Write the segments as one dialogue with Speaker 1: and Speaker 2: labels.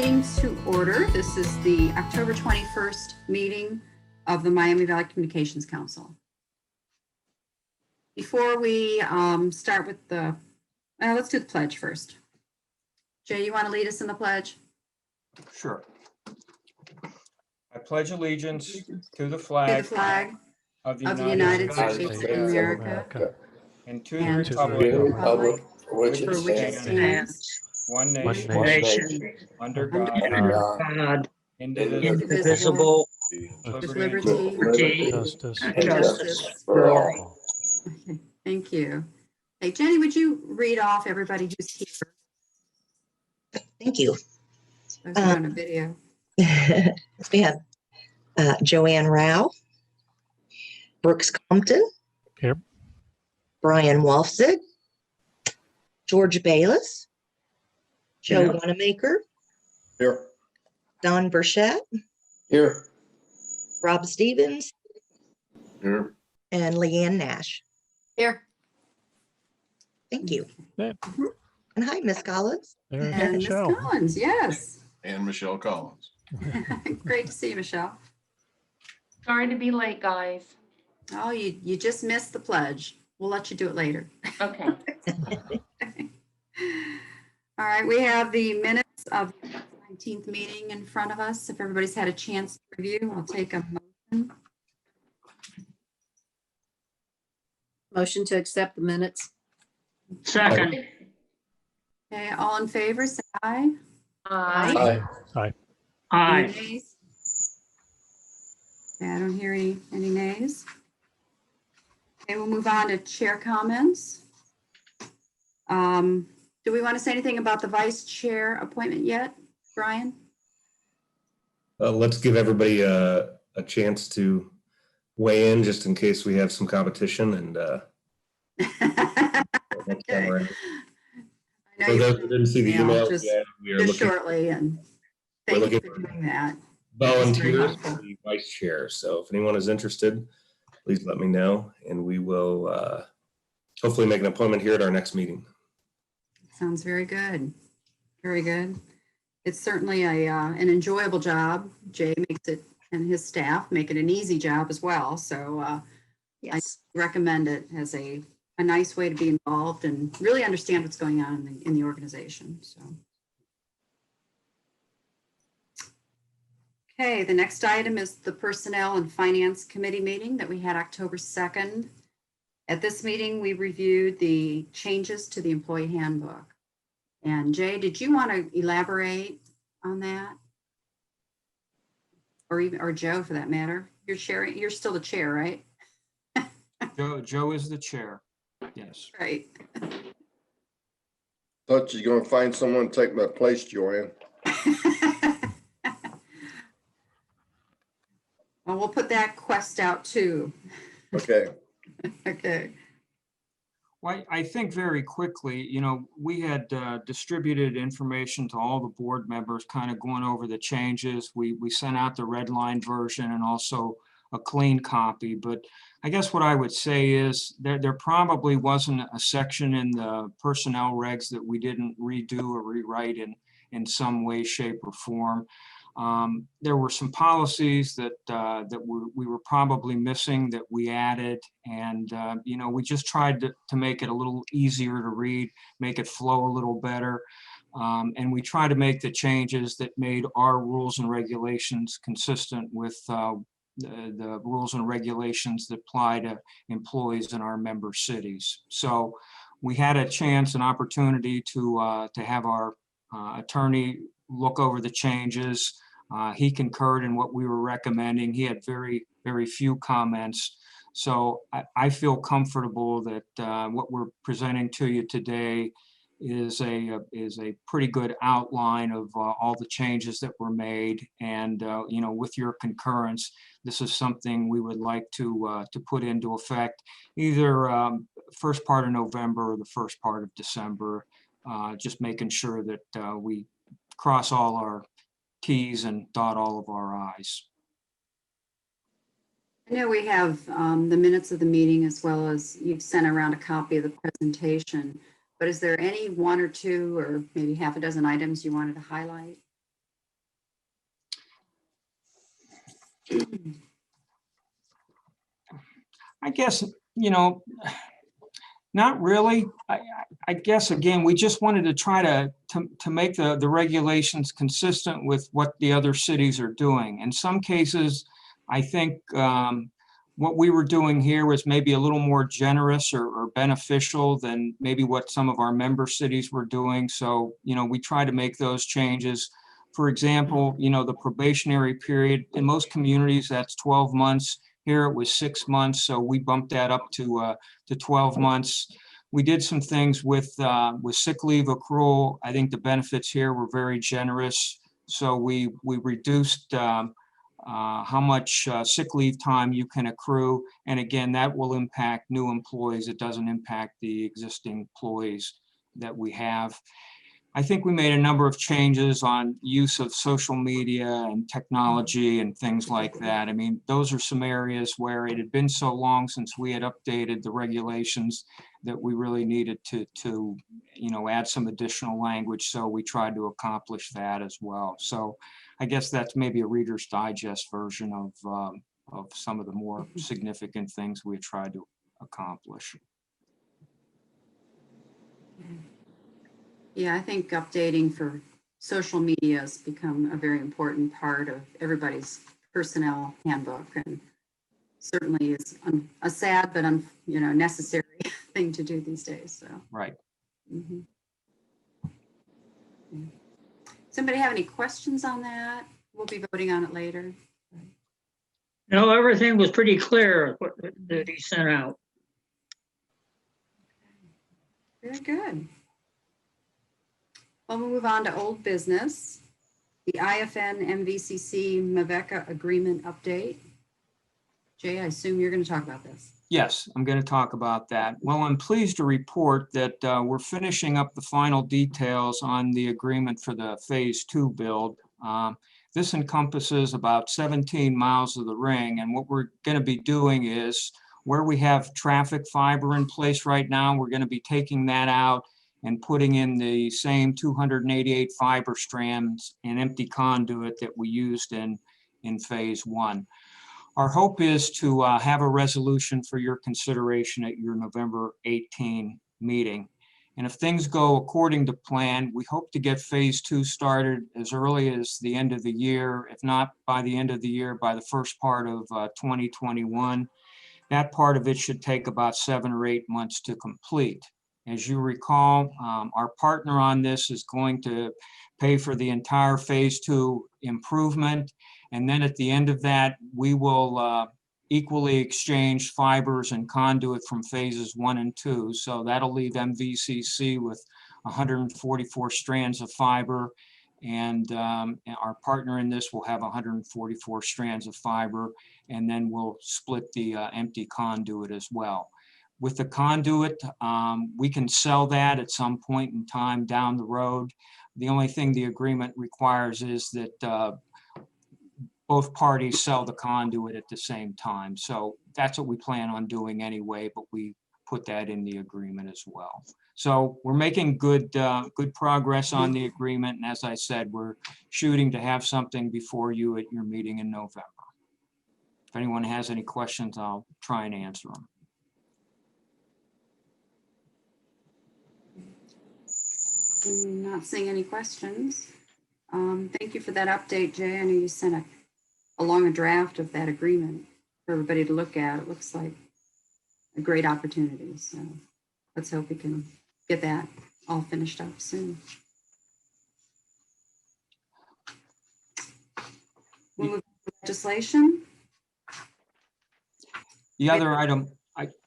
Speaker 1: meeting to order. This is the October 21st meeting of the Miami Valley Communications Council. Before we start with the, let's do the pledge first. Jay, you want to lead us in the pledge?
Speaker 2: Sure. I pledge allegiance to the flag of the United States of America and to the republic for which it stands, one nation, under God, indivisible,
Speaker 1: with liberty
Speaker 3: Justice.
Speaker 1: and justice for all. Okay, thank you. Hey, Jenny, would you read off everybody who's here?
Speaker 4: Thank you.
Speaker 1: Those are on a video.
Speaker 4: We have Joanne Rao, Brooks Compton,
Speaker 3: Here.
Speaker 4: Brian Wolfzig, George Bayless, Joe
Speaker 3: Here.
Speaker 4: Wanamaker,
Speaker 5: Here.
Speaker 4: Don Burchett,
Speaker 5: Here.
Speaker 4: Rob Stevens,
Speaker 5: Here.
Speaker 4: and Leanne Nash.
Speaker 1: Here.
Speaker 4: Thank you.
Speaker 3: Yeah.
Speaker 4: And hi, Miss Collins.
Speaker 3: There's
Speaker 1: And Ms.
Speaker 3: Michelle.
Speaker 1: Collins, yes.
Speaker 5: And Michelle Collins.
Speaker 1: Great to see you, Michelle.
Speaker 6: Sorry to be late, guys.
Speaker 1: Oh, you just missed the pledge. We'll let you do it later.
Speaker 6: Okay.
Speaker 1: All right, we have the minutes of the 19th meeting in front of us. If everybody's had a chance to review, I'll take a motion.
Speaker 7: Motion to accept the minutes.
Speaker 6: Second.
Speaker 1: Okay, all in favor, say aye.
Speaker 6: Aye.
Speaker 3: Aye.
Speaker 1: Any nays? Okay, I don't hear any nays. Okay, we'll move on to chair comments. Do we want to say anything about the vice chair appointment yet, Brian?
Speaker 8: Let's give everybody a chance to weigh in just in case we have some competition and next time around.
Speaker 1: I know
Speaker 8: For
Speaker 1: you
Speaker 8: those who didn't see the email,
Speaker 1: just,
Speaker 8: we are
Speaker 1: just
Speaker 8: looking
Speaker 1: shortly, and
Speaker 8: we're
Speaker 1: thank you
Speaker 8: looking
Speaker 1: for doing that.
Speaker 8: volunteers for the vice chair. So if anyone is interested, please let me know and we will hopefully make an appointment here at our next meeting.
Speaker 1: Sounds very good. Very good. It's certainly an enjoyable job. Jay makes it, and his staff make it an easy job as well. So
Speaker 7: Yes.
Speaker 1: I recommend it as a nice way to be involved and really understand what's going on in the organization. So. Okay, the next item is the Personnel and Finance Committee meeting that we had October 2nd. At this meeting, we reviewed the changes to the employee handbook. And Jay, did you want to elaborate on that? Or Joe, for that matter? You're still the chair, right?
Speaker 2: Joe is the chair. Yes.
Speaker 1: Right.
Speaker 5: Thought you're gonna find someone to take my place, Joanne.
Speaker 1: Well, we'll put that quest out too.
Speaker 5: Okay.
Speaker 1: Okay.
Speaker 2: Well, I think very quickly, we had distributed information to all the board members, kind of going over the changes. We sent out the red line version and also a clean copy. But I guess what I would say is there probably wasn't a section in the personnel regs that we didn't redo or rewrite in some way, shape, or form. There were some policies that we were probably missing that we added, and we just tried to make it a little easier to read, make it flow a little better, and we try to make the changes that made our rules and regulations consistent with the rules and regulations that apply to employees in our member cities. So we had a chance, an opportunity to have our attorney look over the changes. He concurred in what we were recommending. He had very, very few comments. So I feel comfortable that what we're presenting to you today is a pretty good outline of all the changes that were made. And with your concurrence, this is something we would like to put into effect either first part of November or the first part of December, just making sure that we cross all our T's and dot all of our I's.
Speaker 1: I know we have the minutes of the meeting as well as you've sent around a copy of the presentation, but is there any one or two or maybe half a dozen items you wanted to highlight?
Speaker 2: I guess, not really. I guess, again, we just wanted to try to make the regulations consistent with what the other cities are doing. In some cases, I think what we were doing here was maybe a little more generous or beneficial than maybe what some of our member cities were doing. So, we try to make those changes. For example, the probationary period, in most communities, that's 12 months. Here it was 6 months, so we bumped that up to 12 months. We did some things with sick leave accrual. I think the benefits here were very generous. So we reduced how much sick leave time you can accrue. And again, that will impact new employees. It doesn't impact the existing employees that we have. I think we made a number of changes on use of social media and technology and things like that. I mean, those are some areas where it had been so long since we had updated the regulations that we really needed to add some additional language. So we tried to accomplish that as well. So I guess that's maybe a Reader's Digest version of some of the more significant things we tried to accomplish.
Speaker 1: Yeah, I think updating for social media has become a very important part of everybody's personnel handbook, and certainly is a sad but necessary thing to do these days. So
Speaker 2: Right.
Speaker 1: Mhm. Yeah. Somebody have any questions on that? We'll be voting on it later.
Speaker 3: No, everything was pretty clear that he sent out.
Speaker 1: Very good. Well, we'll move on to old business. The IFN Mvcc Maveka agreement update. Jay, I assume you're going to talk about this.
Speaker 2: Yes, I'm going to talk about that. Well, I'm pleased to report that we're finishing up the final details on the agreement for the phase 2 build. This encompasses about 17 miles of the ring. And what we're going to be doing is where we have traffic fiber in place right now, we're going to be taking that out and putting in the same 288 fiber strands and empty conduit that we used in phase 1. Our hope is to have a resolution for your consideration at your November 18 meeting. And if things go according to plan, we hope to get phase 2 started as early as the end of the year, if not by the end of the year, by the first part of 2021. That part of it should take about 7 or 8 months to complete. As you recall, our partner on this is going to pay for the entire phase 2 improvement. And then at the end of that, we will equally exchange fibers and conduit from phases 1 and 2. So that'll leave Mvcc with 144 strands of fiber. And our partner in this will have 144 strands of fiber. And then we'll split the empty conduit as well. With the conduit, we can sell that at some point in time down the road. The only thing the agreement requires is that both parties sell the conduit at the same time. So that's what we plan on doing anyway, but we put that in the agreement as well. So we're making good progress on the agreement. And as I said, we're shooting to have something before you at your meeting in November. If anyone has any questions, I'll try and answer them.
Speaker 1: Not seeing any questions. Thank you for that update, Jay. I know you sent along a draft of that agreement for everybody to look at. It looks like a great opportunity. So let's hope we can get that all finished up soon. We'll move to legislation.
Speaker 2: The other item,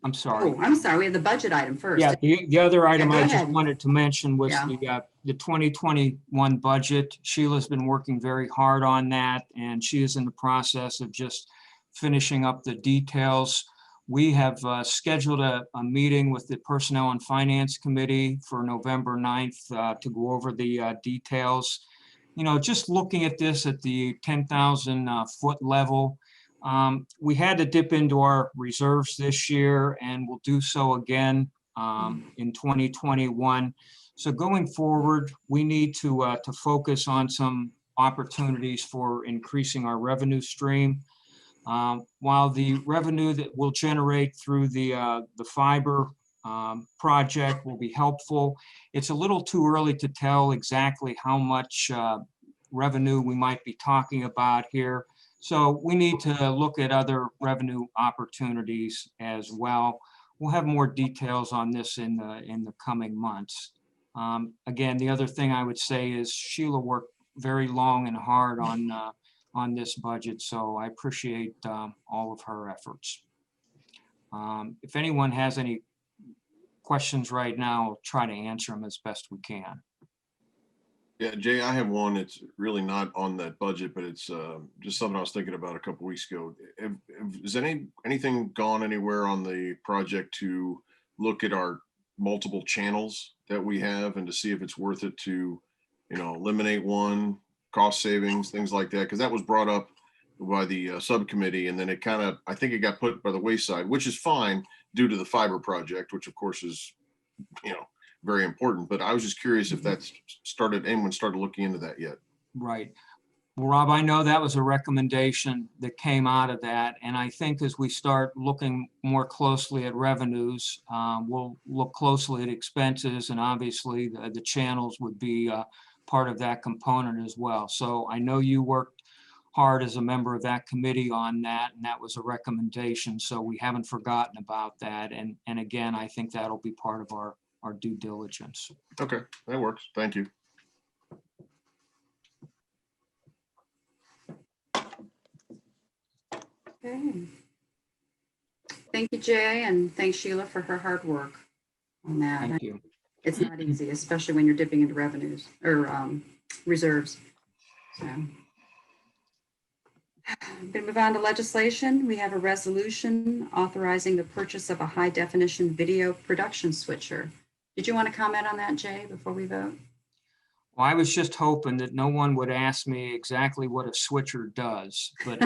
Speaker 2: I'm sorry.
Speaker 1: Oh, I'm sorry. We have the budget item first.
Speaker 2: Yeah, the other item
Speaker 1: go
Speaker 2: I just
Speaker 1: ahead.
Speaker 2: wanted to mention was
Speaker 1: Yeah.
Speaker 2: the 2021 budget. Sheila's been working very hard on that, and she is in the process of just finishing up the details. We have scheduled a meeting with the Personnel and Finance Committee for November 9th to go over the details. Just looking at this at the 10,000 foot level, we had to dip into our reserves this year, and we'll do so again in 2021. So going forward, we need to focus on some opportunities for increasing our revenue stream. While the revenue that we'll generate through the fiber project will be helpful, it's a little too early to tell exactly how much revenue we might be talking about here. So we need to look at other revenue opportunities as well. We'll have more details on this in the coming months. Again, the other thing I would say is Sheila worked very long and hard on this budget, so I appreciate all of her efforts. If anyone has any questions right now, I'll try to answer them as best we can.
Speaker 5: Yeah, Jay, I have one. It's really not on that budget, but it's just something I was thinking about a couple weeks ago. Has anything gone anywhere on the project to look at our multiple channels that we have and to see if it's worth it to, eliminate one, cost savings, things like that? Because that was brought up by the subcommittee, and then it I think it got put by the wayside, which is fine due to the fiber project, which of course is, very important. But I was just curious if anyone started looking into that yet.
Speaker 2: Right. Well, Rob, I know that was a recommendation that came out of that. And I think as we start looking more closely at revenues, we'll look closely at expenses, and obviously the channels would be part of that component as well. So I know you worked hard as a member of that committee on that, and that was a recommendation. So we haven't forgotten about that. And again, I think that'll be part of our due diligence.
Speaker 5: Okay, that works. Thank you.
Speaker 1: Okay. Thank you, Jay, and thanks Sheila for her hard work on that.
Speaker 2: Thank you.
Speaker 1: It's not easy, especially when you're dipping into revenues or reserves. So I'm going to move on to legislation. We have a resolution authorizing the purchase of a high definition video production switcher. Did you want to comment on that, Jay, before we vote?
Speaker 2: Well, I was just hoping that no one would ask me exactly what a switcher does, but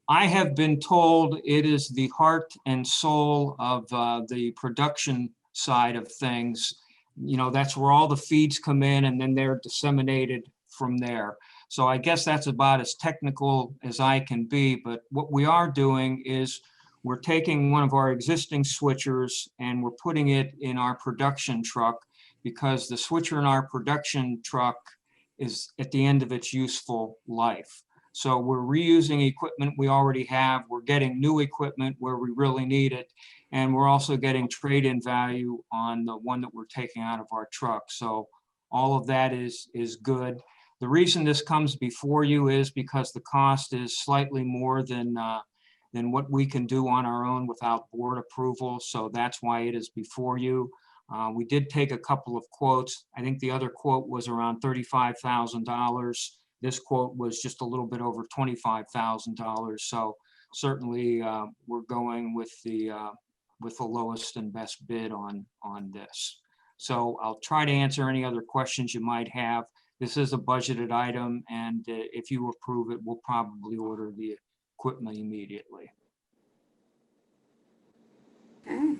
Speaker 2: I have been told it is the heart and soul of the production side of things. That's where all the feeds come in, and then they're disseminated from there. So I guess that's about as technical as I can be. But what we are doing is we're taking one of our existing switchers and we're putting it in our production truck, because the switcher in our production truck is at the end of its useful life. So we're reusing equipment we already have. We're getting new equipment where we really need it. And we're also getting trade-in value on the one that we're taking out of our truck. So all of that is good. The reason this comes before you is because the cost is slightly more than what we can do on our own without board approval. So that's why it is before you. We did take a couple of quotes. I think the other quote was around $35,000. This quote was just a little bit over $25,000. So certainly we're going with the lowest and best bid on this. So I'll try to answer any other questions you might have. This is a budgeted item, and if you approve it, we'll probably order the equipment immediately.
Speaker 1: Okay.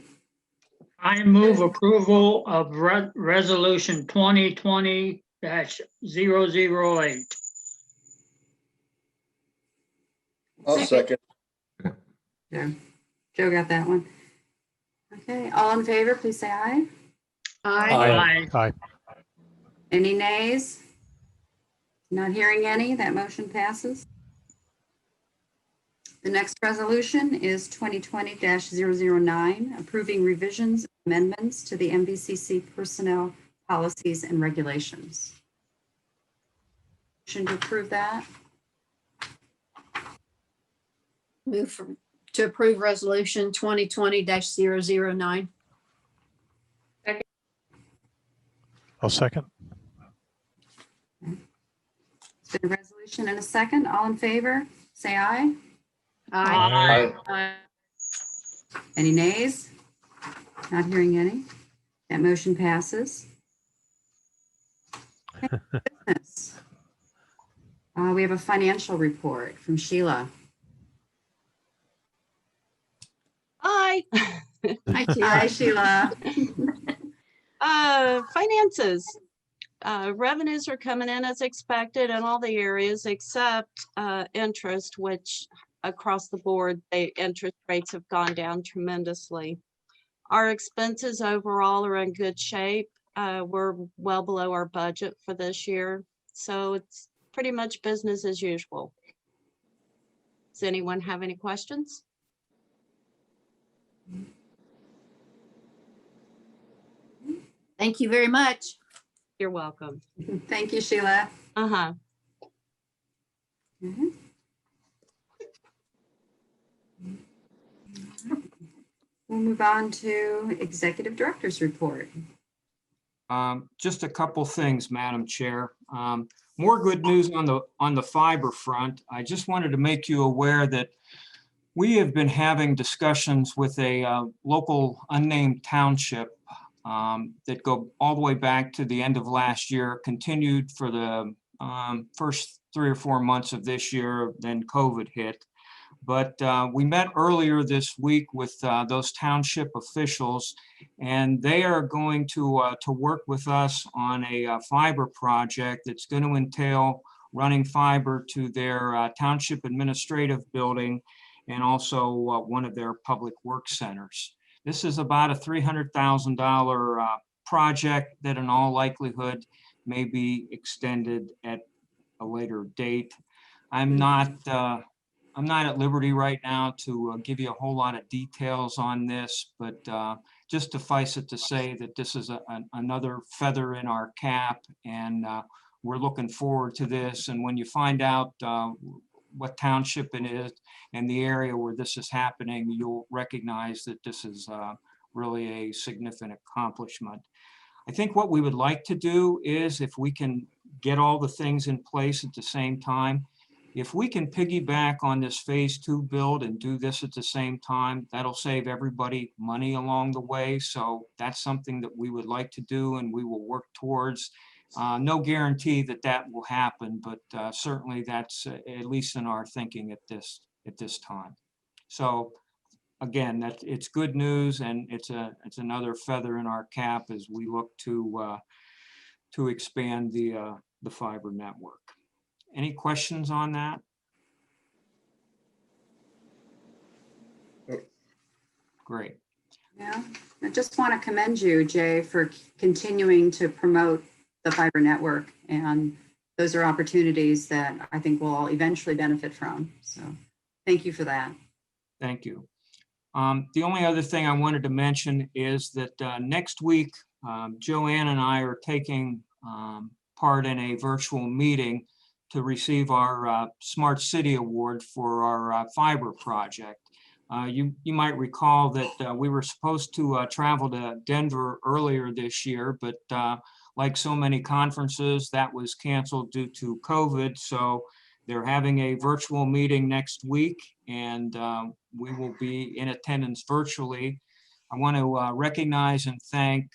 Speaker 3: I move approval of resolution 2020-008.
Speaker 5: I'll second.
Speaker 1: Joe got that one. Okay, all in favor, please say aye.
Speaker 3: Aye.
Speaker 9: Aye.
Speaker 1: Any nays? Not hearing any, that motion passes. The next resolution is 2020-009, approving revisions and amendments to the Mvcc personnel policies and regulations. Motion to approve that.
Speaker 7: Move to approve resolution 2020-009.
Speaker 9: I'll second.
Speaker 1: It's been a resolution and a second. All in favor, say aye.
Speaker 3: Aye.
Speaker 1: Any nays? Not hearing any. That motion passes. Okay, business. We have a financial report from Sheila.
Speaker 10: Hi.
Speaker 1: Hi, Sheila.
Speaker 10: Finances. Revenues are coming in as expected in all the areas except interest, which across the board, the interest rates have gone down tremendously. Our expenses overall are in good shape. We're well below our budget for this year. So it's pretty much business as usual. Does anyone have any questions?
Speaker 7: Thank you very much.
Speaker 10: You're welcome.
Speaker 1: Thank you, Sheila.
Speaker 10: Uh-huh.
Speaker 1: Mhm. We'll move on to Executive Director's Report.
Speaker 2: Just a couple things, Madam Chair. More good news on the fiber front. I just wanted to make you aware that we have been having discussions with a local unnamed township that go all the way back to the end of last year, continued for the first 3 or 4 months of this year, then COVID hit. But we met earlier this week with those township officials, and they are going to work with us on a fiber project that's going to entail running fiber to their township administrative building and also one of their public works centers. This is about a $300,000 project that in all likelihood may be extended at a later date. I'm not at liberty right now to give you a whole lot of details on this, but just suffice it to say that this is another feather in our cap, and we're looking forward to this. And when you find out what township it is and the area where this is happening, you'll recognize that this is really a significant accomplishment. I think what we would like to do is, if we can get all the things in place at the same time, if we can piggyback on this phase 2 build and do this at the same time, that'll save everybody money along the way. So that's something that we would like to do and we will work towards. No guarantee that that will happen, but certainly that's at least in our thinking at this time. So again, it's good news, and it's another feather in our cap as we look to expand the fiber network. Any questions on that? Great.
Speaker 1: Yeah, I just want to commend you, Jay, for continuing to promote the fiber network. And those are opportunities that I think we'll all eventually benefit from. So thank you for that.
Speaker 2: Thank you. The only other thing I wanted to mention is that next week, Joanne and I are taking part in a virtual meeting to receive our Smart City Award for our fiber project. You might recall that we were supposed to travel to Denver earlier this year, but like so many conferences, that was canceled due to COVID. So they're having a virtual meeting next week, and we will be in attendance virtually. I want to recognize and thank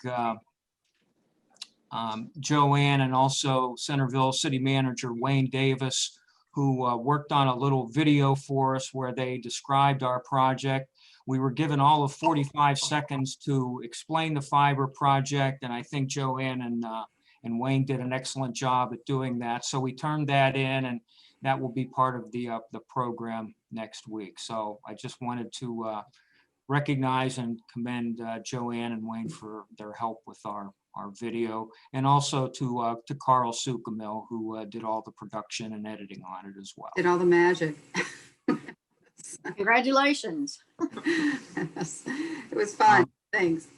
Speaker 2: Joanne and also Centerville City Manager Wayne Davis, who worked on a little video for us where they described our project. We were given all of 45 seconds to explain the fiber project, and I think Joanne and Wayne did an excellent job at doing that. So we turned that in, and that will be part of the program next week. So I just wanted to recognize and commend Joanne and Wayne for their help with our video, and also to Carl Sukamil, who did all the production and editing on it as well.
Speaker 1: Did all the magic.
Speaker 7: Congratulations.
Speaker 1: Yes, it was fun. Thanks.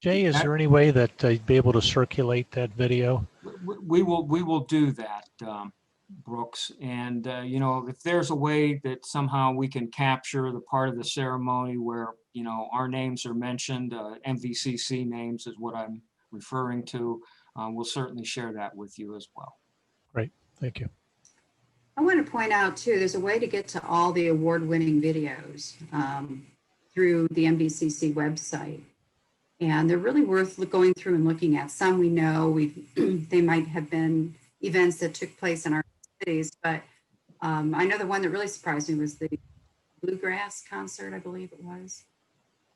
Speaker 9: Jay, is there any way that you'd be able to circulate that video?
Speaker 2: We will do that, Brooks. And you know, if there's a way that somehow we can capture the part of the ceremony where, you know, our names are mentioned, Mvcc names is what I'm referring to, we'll certainly share that with you as well.
Speaker 9: Great, thank you.
Speaker 1: I want to point out too, there's a way to get to all the award-winning videos through the Mvcc website. And they're really worth going through and looking at. Some we know, they might have been events that took place in our cities, but I know the one that really surprised me was the Bluegrass concert, I believe it was.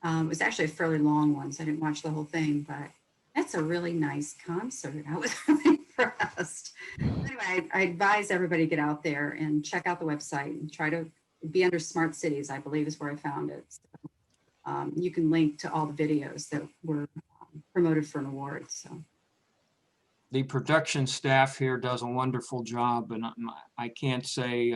Speaker 1: It was actually a fairly long one, so I didn't watch the whole thing, but that's a really nice concert. I was really impressed. Anyway, I advise everybody to get out there and check out the website and try to it'd be under Smart Cities, I believe is where I found it. So, you can link to all the videos that were promoted for an award, so.
Speaker 2: The production staff here does a wonderful job, and I can't say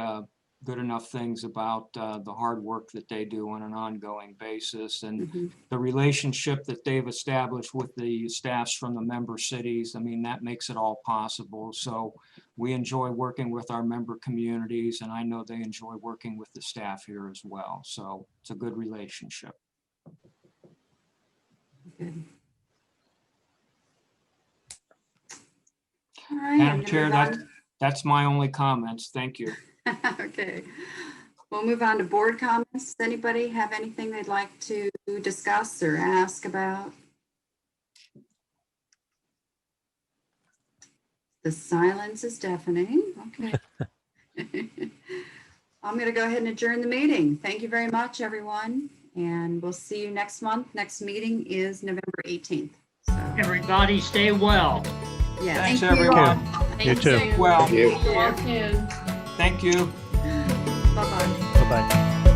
Speaker 2: good enough things about the hard work that they do on an ongoing basis, and the relationship that they've established with the staffs from the member cities. I mean, that makes it all possible. So we enjoy working with our member communities, and I know they enjoy working with the staff here as well. So it's a good relationship.
Speaker 1: Good. All right. I'm
Speaker 2: Madam
Speaker 1: gonna
Speaker 2: Chair,
Speaker 1: move on.
Speaker 2: that's my only comments. Thank you.
Speaker 1: Okay, we'll move on to board comments. Does anybody have anything they'd like to discuss or ask about? The silence is deafening. Okay. I'm going to go ahead and adjourn the meeting. Thank you very much, everyone. And we'll see you next month. Next meeting is November 18th. So,
Speaker 3: Everybody stay well.
Speaker 1: yeah.
Speaker 2: Thanks,
Speaker 1: thank you.
Speaker 2: everyone.
Speaker 9: You too.
Speaker 2: Well,
Speaker 6: You all too.
Speaker 2: thank you.
Speaker 1: Bye-bye.
Speaker 9: Bye-bye.